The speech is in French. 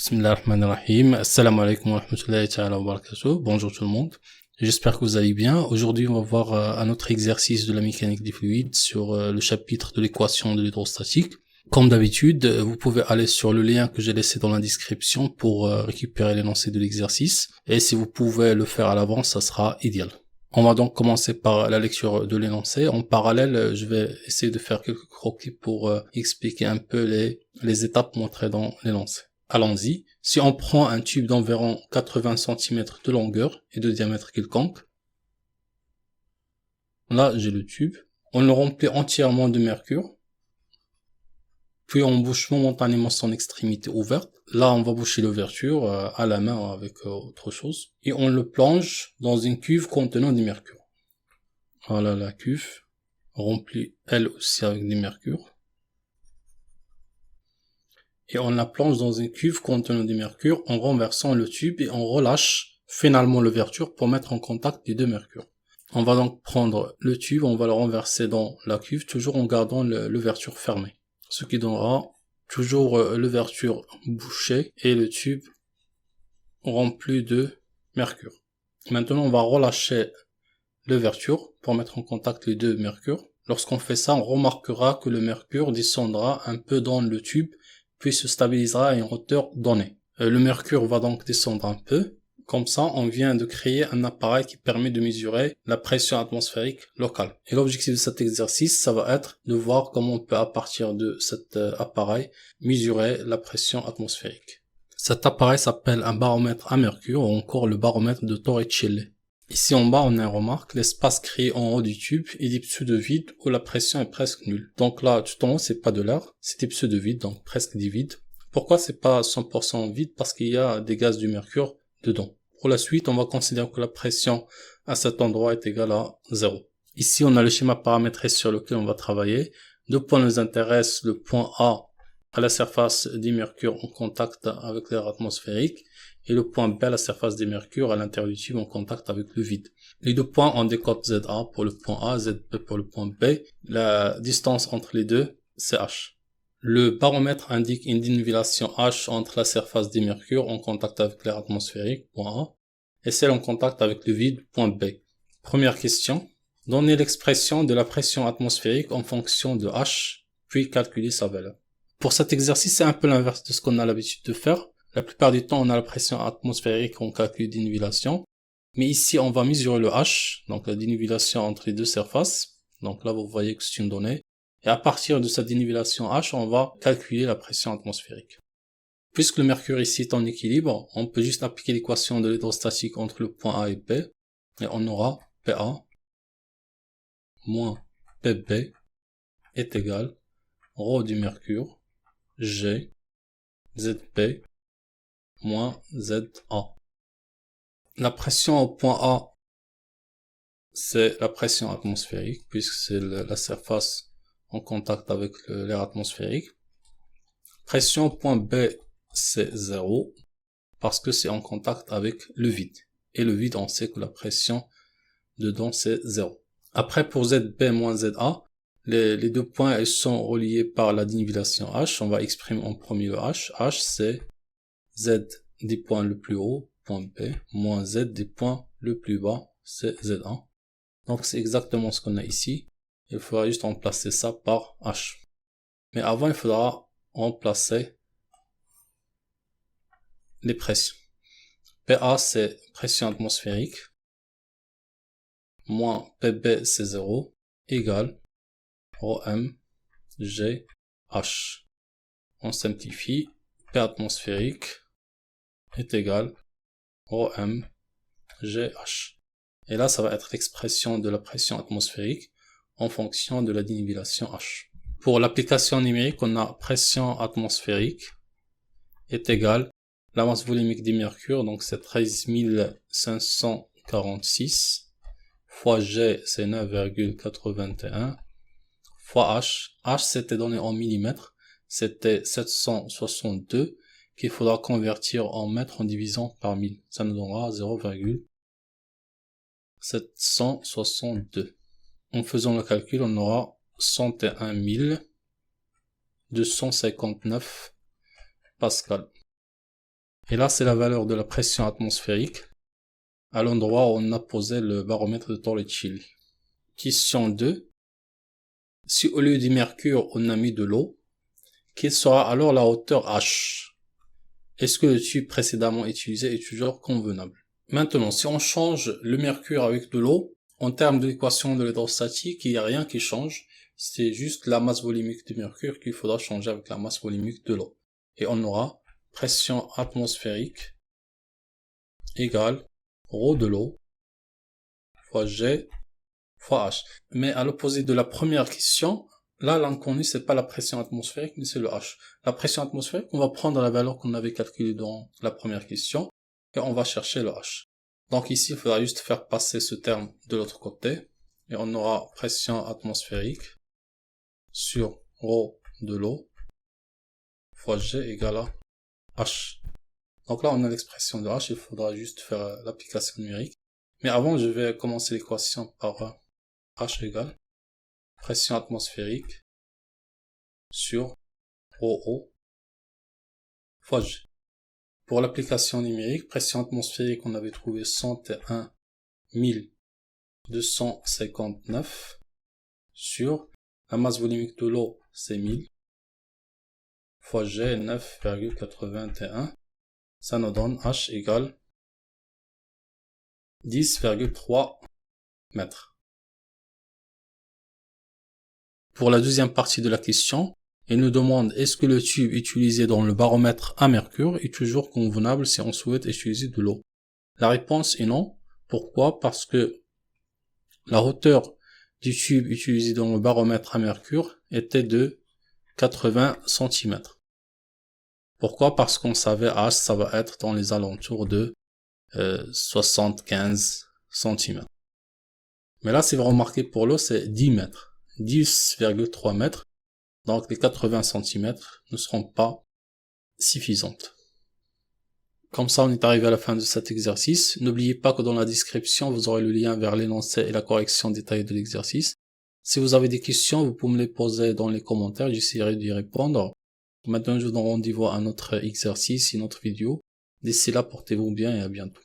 Bismillahirrahmanirrahim. Assalamu alaikum wa rahmatullahi ta'ala wa barakatuh. Bonjour tout le monde. J'espère que vous allez bien. Aujourd'hui, on va voir un autre exercice de la mécanique des fluides sur le chapitre de l'équation de l'hydrostatique. Comme d'habitude, vous pouvez aller sur le lien que j'ai laissé dans la description pour récupérer l'énoncé de l'exercice. Et si vous pouvez le faire à l'avance, ça sera idéal. On va donc commencer par la lecture de l'énoncé. En parallèle, je vais essayer de faire quelques croquis pour expliquer un peu les étapes montrées dans l'énoncé. Allons-y. Si on prend un tube d'environ 80 cm de longueur et de diamètre quelconque, là j'ai le tube, on le remplit entièrement de mercure, puis on bouche momentanément son extrémité ouverte. Là on va boucher l'ouverture à la main avec autre chose, et on le plonge dans une cuve contenant du mercure. Voilà la cuve, remplie elle aussi avec du mercure. Et on la plonge dans une cuve contenant du mercure en renversant le tube et on relâche finalement l'ouverture pour mettre en contact les deux mercures. On va donc prendre le tube, on va le renverser dans la cuve, toujours en gardant l'ouverture fermée. Ce qui donnera toujours l'ouverture bouchée et le tube rempli de mercure. Maintenant, on va relâcher l'ouverture pour mettre en contact les deux mercures. Lorsqu'on fait ça, on remarquera que le mercure descendra un peu dans le tube puis se stabilisera à une hauteur donnée. Le mercure va donc descendre un peu. Comme ça, on vient de créer un appareil qui permet de mesurer la pression atmosphérique locale. Et l'objectif de cet exercice, ça va être de voir comment on peut, à partir de cet appareil, mesurer la pression atmosphérique. Cet appareil s'appelle un baromètre à mercure, ou encore le baromètre de Torricelli. Ici en bas, on a une remarque, l'espace créé en haut du tube est des pseudo-vide où la pression est presque nulle. Donc là, tout en haut, c'est pas de l'air, c'est des pseudo-vide, donc presque des vides. Pourquoi c'est pas 100% vide? Parce qu'il y a des gaz du mercure dedans. Pour la suite, on va considérer que la pression à cet endroit est égale à 0. Ici, on a le schéma paramétré sur lequel on va travailler. Deux points nous intéressent, le point A à la surface du mercure en contact avec l'air atmosphérique, et le point B à la surface des mercures à l'intérieur du tube en contact avec le vide. Les deux points, on décote ZA pour le point A, ZB pour le point B. La distance entre les deux, c'est H. Le baromètre indique une dénivellation H entre la surface des mercures en contact avec l'air atmosphérique, point A, et celle en contact avec le vide, point B. Première question. Donnez l'expression de la pression atmosphérique en fonction de H, puis calculez sa valeur. Pour cet exercice, c'est un peu l'inverse de ce qu'on a l'habitude de faire. La plupart du temps, on a la pression atmosphérique, on calcule dénivellation. Mais ici, on va mesurer le H, donc la dénivellation entre les deux surfaces. Donc là, vous voyez que c'est une donnée. Et à partir de cette dénivellation H, on va calculer la pression atmosphérique. Puisque le mercure ici est en équilibre, on peut juste appliquer l'équation de l'hydrostatique entre le point A et B. Et on aura PA moins PB est égal ρ du mercure G ZP moins ZA. La pression au point A, c'est la pression atmosphérique, puisque c'est la surface en contact avec l'air atmosphérique. Pression au point B, c'est 0, parce que c'est en contact avec le vide. Et le vide, on sait que la pression dedans, c'est 0. Après, pour ZB moins ZA, les deux points ils sont reliés par la dénivellation H. On va exprimer en premier le H. H, c'est Z des points le plus haut, point B, moins Z des points le plus bas, c'est ZA. Donc c'est exactement ce qu'on a ici. Il faudra juste remplacer ça par H. Mais avant, il faudra remplacer les pressions. PA, c'est pression atmosphérique, moins PB, c'est 0, égale ρm G H. On simplifie, P atmosphérique est égal ρm GH. Et là, ça va être l'expression de la pression atmosphérique en fonction de la dénivellation H. Pour l'application numérique, on a pression atmosphérique est égale la masse volumique du mercure, donc c'est 13 546, fois G, c'est 9,81, fois H. H, c'était donné en millimètres, c'était 762, qu'il faudra convertir en mètres en divisant par 1000. Ça nous donnera 0,762. En faisant le calcul, on aura 101 259 pascal. Et là, c'est la valeur de la pression atmosphérique à l'endroit où on a posé le baromètre de Torricelli. Question 2. Si au lieu du mercure, on a mis de l'eau, quelle sera alors la hauteur H? Est-ce que le tube précédemment utilisé est toujours convenable? Maintenant, si on change le mercure avec de l'eau, en termes de l'équation de l'hydrostatique, il n'y a rien qui change. C'est juste la masse volumique du mercure qu'il faudra changer avec la masse volumique de l'eau. Et on aura pression atmosphérique égale ρ de l'eau fois G fois H. Mais à l'opposé de la première question, là, l'inconnu, c'est pas la pression atmosphérique, mais c'est le H. La pression atmosphérique, on va prendre la valeur qu'on avait calculée dans la première question, et on va chercher le H. Donc ici, il faudra juste faire passer ce terme de l'autre côté, et on aura pression atmosphérique sur ρ de l'eau fois G égale à H. Donc là, on a l'expression de H, il faudra juste faire l'application numérique. Mais avant, je vais commencer l'équation par H égale pression atmosphérique sur ρO fois G. Pour l'application numérique, pression atmosphérique, on avait trouvé 101 259 sur la masse volumique de l'eau, c'est 1000 fois G 9,81. Ça nous donne H égale 10,3 mètres. Pour la deuxième partie de la question, il nous demande est-ce que le tube utilisé dans le baromètre à mercure est toujours convenable si on souhaite utiliser de l'eau? La réponse est non. Pourquoi? Parce que la hauteur du tube utilisé dans le baromètre à mercure était de 80 cm. Pourquoi? Parce qu'on savait H, ça va être dans les alentours de 75 cm. Mais là, si vous remarquez pour l'eau, c'est 10 mètres. 10,3 mètres. Donc les 80 cm ne seront pas suffisantes. Comme ça, on est arrivé à la fin de cet exercice. N'oubliez pas que dans la description, vous aurez le lien vers l'énoncé et la correction détaillée de l'exercice. Si vous avez des questions, vous pouvez me les poser dans les commentaires, j'essaierai d'y répondre. Maintenant, je vous donne rendez-vous à un autre exercice, une autre vidéo. D'ici là, portez-vous bien et à bientôt.